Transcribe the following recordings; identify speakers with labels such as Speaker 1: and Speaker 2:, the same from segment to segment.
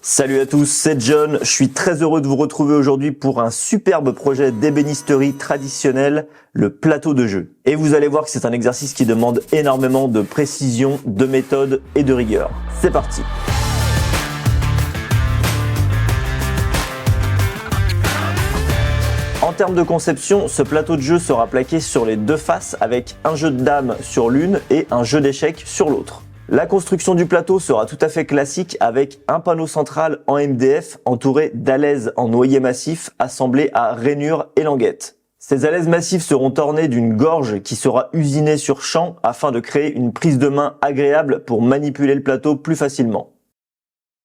Speaker 1: Salut à tous, c'est John. Je suis très heureux de vous retrouver aujourd'hui pour un superbe projet d'ébénisterie traditionnelle, le plateau de jeu. Et vous allez voir que c'est un exercice qui demande énormément de précision, de méthode et de rigueur. C'est parti! En termes de conception, ce plateau de jeu sera plaqué sur les deux faces avec un jeu de dames sur l'une et un jeu d'échecs sur l'autre. La construction du plateau sera tout à fait classique avec un panneau central en MDF entouré d'alèzes en noyer massif assemblés à rainures et languettes. Ces alèzes massifs seront ornés d'une gorge qui sera usinée sur champ afin de créer une prise de main agréable pour manipuler le plateau plus facilement.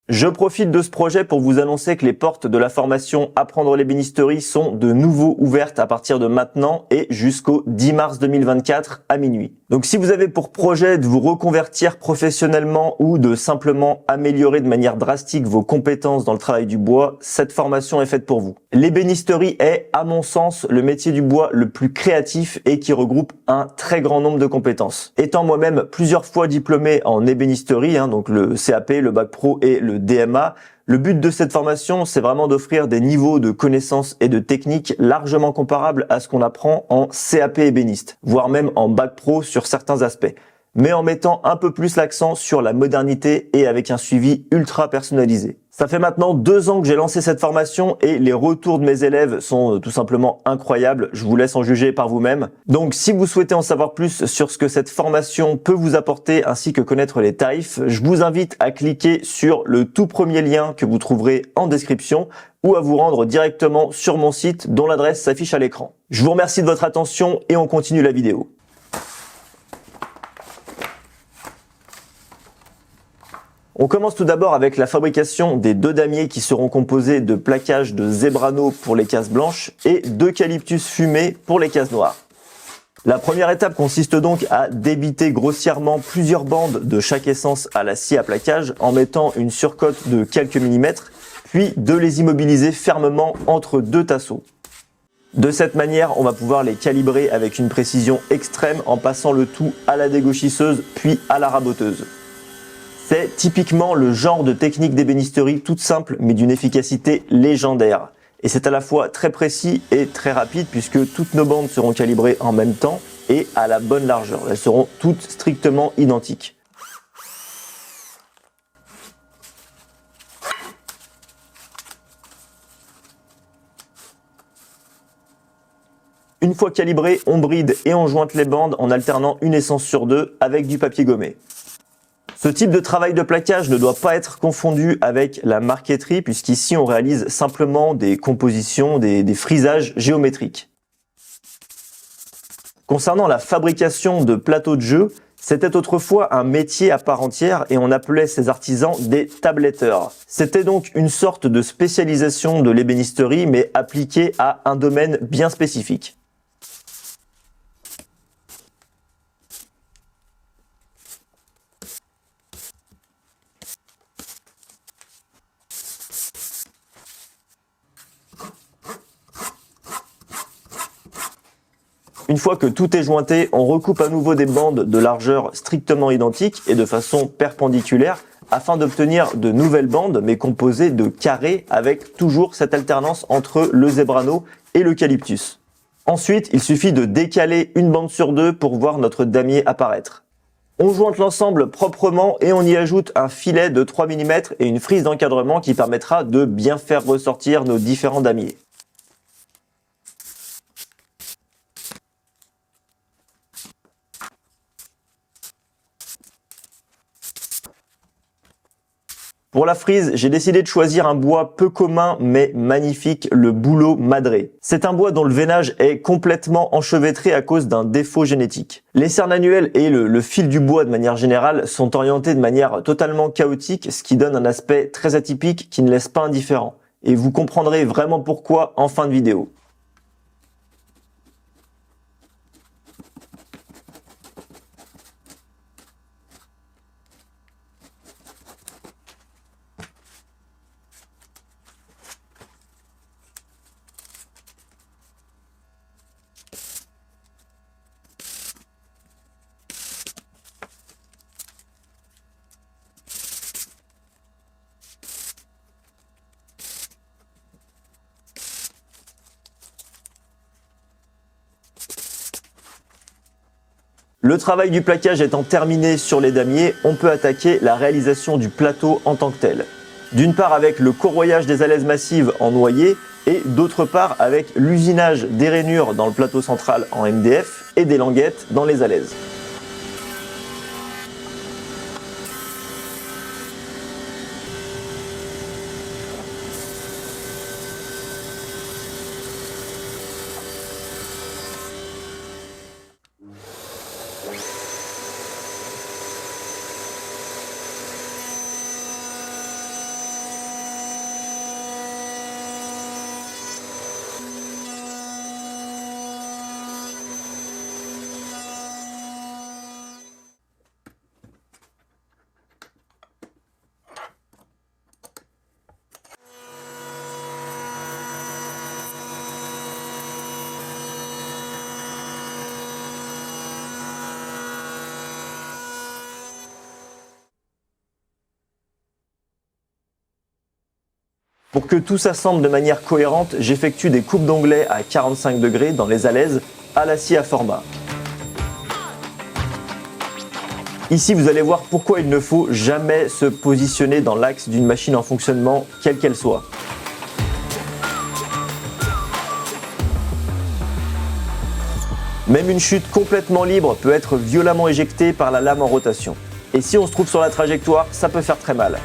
Speaker 1: Je profite de ce projet pour vous annoncer que les portes de la formation Apprendre l'ébénisterie sont de nouveau ouvertes à partir de maintenant et jusqu'au 10 mars 2024 à minuit. Donc si vous avez pour projet de vous reconvertir professionnellement ou de simplement améliorer de manière drastique vos compétences dans le travail du bois, cette formation est faite pour vous. L'ébénisterie est, à mon sens, le métier du bois le plus créatif et qui regroupe un très grand nombre de compétences. Étant moi-même plusieurs fois diplômé en ébénisterie, donc le CAP, le bac pro et le DMA, le but de cette formation, c'est vraiment d'offrir des niveaux de connaissances et de techniques largement comparables à ce qu'on apprend en CAP ébéniste, voire même en bac pro sur certains aspects, mais en mettant un peu plus l'accent sur la modernité et avec un suivi ultra personnalisé. Ça fait maintenant 2 ans que j'ai lancé cette formation et les retours de mes élèves sont tout simplement incroyables. Je vous laisse en juger par vous-même. Donc si vous souhaitez en savoir plus sur ce que cette formation peut vous apporter ainsi que connaître les tarifs, je vous invite à cliquer sur le tout premier lien que vous trouverez en description ou à vous rendre directement sur mon site dont l'adresse s'affiche à l'écran. Je vous remercie de votre attention et on continue la vidéo. On commence tout d'abord avec la fabrication des 2 damiers qui seront composés de plaquages de zébrano pour les cases blanches et d'eucalyptus fumé pour les cases noires. La première étape consiste donc à débiter grossièrement plusieurs bandes de chaque essence à la scie à plaquage en mettant une surcote de quelques millimètres, puis de les immobiliser fermement entre 2 tasseaux. De cette manière, on va pouvoir les calibrer avec une précision extrême en passant le tout à la dégauchisseuse puis à la raboteuse. C'est typiquement le genre de technique d'ébénisterie toute simple mais d'une efficacité légendaire. Et c'est à la fois très précis et très rapide puisque toutes nos bandes seront calibrées en même temps et à la bonne largeur. Elles seront toutes strictement identiques. Une fois calibré, on bride et on jointe les bandes en alternant une essence sur 2 avec du papier gommé. Ce type de travail de plaquage ne doit pas être confondu avec la marqueterie puisqu'ici on réalise simplement des compositions, des frisages géométriques. Concernant la fabrication de plateaux de jeu, c'était autrefois un métier à part entière et on appelait ces artisans des tabletteurs. C'était donc une sorte de spécialisation de l'ébénisterie mais appliquée à un domaine bien spécifique. Une fois que tout est jointé, on recoupe à nouveau des bandes de largeur strictement identiques et de façon perpendiculaire afin d'obtenir de nouvelles bandes mais composées de carrés avec toujours cette alternance entre le zébrano et l'eucalyptus. Ensuite, il suffit de décaler une bande sur 2 pour voir notre damier apparaître. On jointe l'ensemble proprement et on y ajoute un filet de 3 mm et une frise d'encadrement qui permettra de bien faire ressortir nos différents damiers. Pour la frise, j'ai décidé de choisir un bois peu commun mais magnifique, le bouleau madré. C'est un bois dont le veinage est complètement enchevêtré à cause d'un défaut génétique. Les cernes annuelles et le fil du bois de manière générale sont orientés de manière totalement chaotique, ce qui donne un aspect très atypique qui ne laisse pas indifférent. Et vous comprendrez vraiment pourquoi en fin de vidéo. Le travail du plaquage étant terminé sur les damiers, on peut attaquer la réalisation du plateau en tant que tel. D'une part avec le corroyage des alèzes massives en noyer et d'autre part avec l'usinage des rainures dans le plateau central en MDF et des languettes dans les alèzes. Pour que tout s'assemble de manière cohérente, j'effectue des coupes d'onglet à 45 degrés dans les alèzes à la scie à format. Ici, vous allez voir pourquoi il ne faut jamais se positionner dans l'axe d'une machine en fonctionnement, quelle qu'elle soit. Même une chute complètement libre peut être violemment éjectée par la lame en rotation. Et si on se trouve sur la trajectoire, ça peut faire très mal.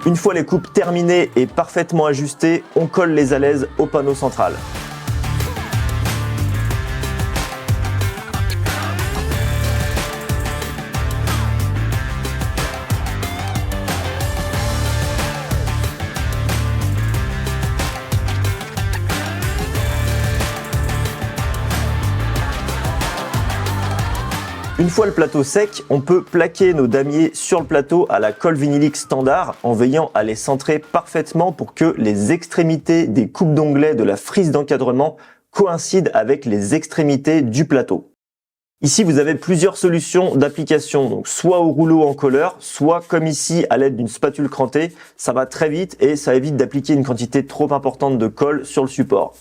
Speaker 1: Une fois les coupes terminées et parfaitement ajustées, on colle les alèzes au panneau central. Une fois le plateau sec, on peut plaquer nos damiers sur le plateau à la colle vinylique standard en veillant à les centrer parfaitement pour que les extrémités des coupes d'onglets de la frise d'encadrement coïncident avec les extrémités du plateau. Ici, vous avez plusieurs solutions d'application, donc soit au rouleau en colleur, soit comme ici à l'aide d'une spatule crantée. Ça va très vite et ça évite d'appliquer une quantité trop importante de colle sur le support.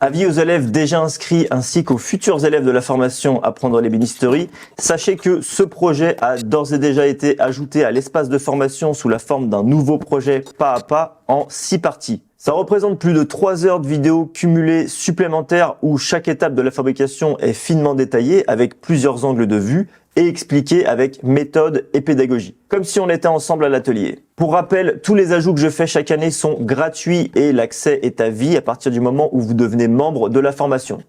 Speaker 1: Avis aux élèves déjà inscrits ainsi qu'aux futurs élèves de la formation Apprendre l'ébénisterie, sachez que ce projet a d'ores et déjà été ajouté à l'espace de formation sous la forme d'un nouveau projet pas à pas en 6 parties. Ça représente plus de 3 heures de vidéos cumulées supplémentaires où chaque étape de la fabrication est finement détaillée avec plusieurs angles de vue et expliquée avec méthode et pédagogie, comme si on était ensemble à l'atelier. Pour rappel, tous les ajouts que je fais chaque année sont gratuits et l'accès est à vie à partir du moment où vous devenez membre de la formation.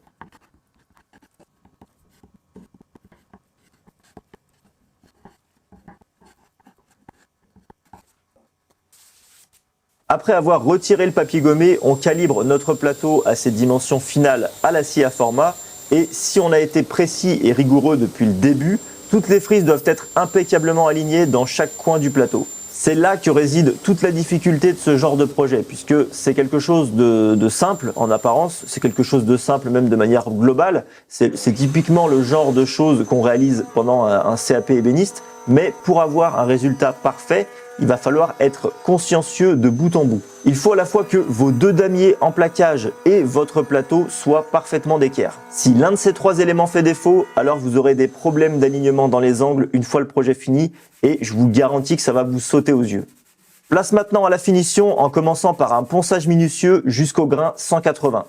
Speaker 1: Après avoir retiré le papier gommé, on calibre notre plateau à ses dimensions finales à la scie à format et si on a été précis et rigoureux depuis le début, toutes les frises doivent être impeccablement alignées dans chaque coin du plateau. C'est là que réside toute la difficulté de ce genre de projet, puisque c'est quelque chose de simple en apparence, c'est quelque chose de simple même de manière globale, c'est typiquement le genre de choses qu'on réalise pendant un CAP ébéniste, mais pour avoir un résultat parfait, il va falloir être consciencieux de bout en bout. Il faut à la fois que vos 2 damiers en plaquage et votre plateau soient parfaitement d'équerre. Si l'un de ces 3 éléments fait défaut, alors vous aurez des problèmes d'alignement dans les angles une fois le projet fini et je vous garantis que ça va vous sauter aux yeux. Place maintenant à la finition en commençant par un ponçage minutieux jusqu'au grain 180.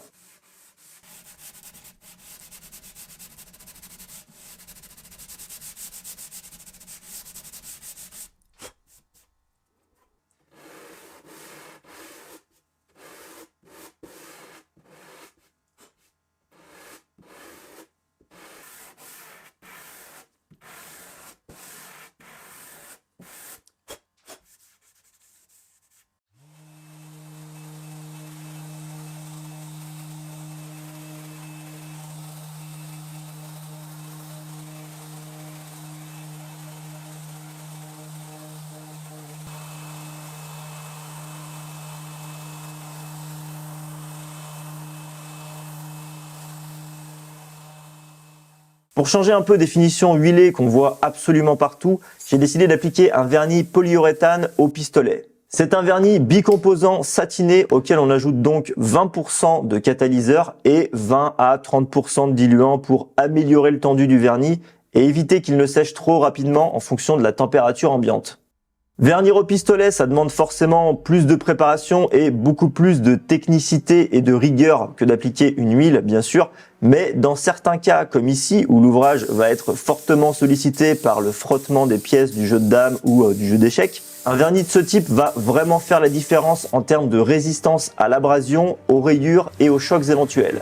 Speaker 1: Pour changer un peu des finitions huilées qu'on voit absolument partout, j'ai décidé d'appliquer un vernis polyuréthane au pistolet. C'est un vernis bicomposant satiné auquel on ajoute donc 20% de catalyseur et 20 à 30% de diluant pour améliorer le tendu du vernis et éviter qu'il ne sèche trop rapidement en fonction de la température ambiante. Vernir au pistolet, ça demande forcément plus de préparation et beaucoup plus de technicité et de rigueur que d'appliquer une huile, bien sûr. Mais dans certains cas, comme ici, où l'ouvrage va être fortement sollicité par le frottement des pièces du jeu de dames ou du jeu d'échecs, un vernis de ce type va vraiment faire la différence en termes de résistance à l'abrasion, aux rayures et aux chocs éventuels.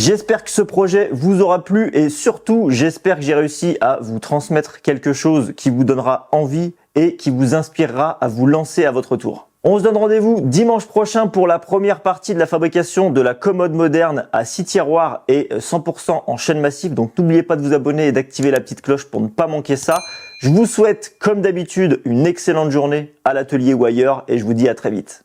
Speaker 1: J'espère que ce projet vous aura plu et surtout, j'espère que j'ai réussi à vous transmettre quelque chose qui vous donnera envie et qui vous inspirera à vous lancer à votre tour. On se donne rendez-vous dimanche prochain pour la première partie de la fabrication de la commode moderne à 6 tiroirs et 100% en chaîne massive. Donc n'oubliez pas de vous abonner et d'activer la petite cloche pour ne pas manquer ça. Je vous souhaite, comme d'habitude, une excellente journée à l'atelier ou ailleurs et je vous dis à très vite.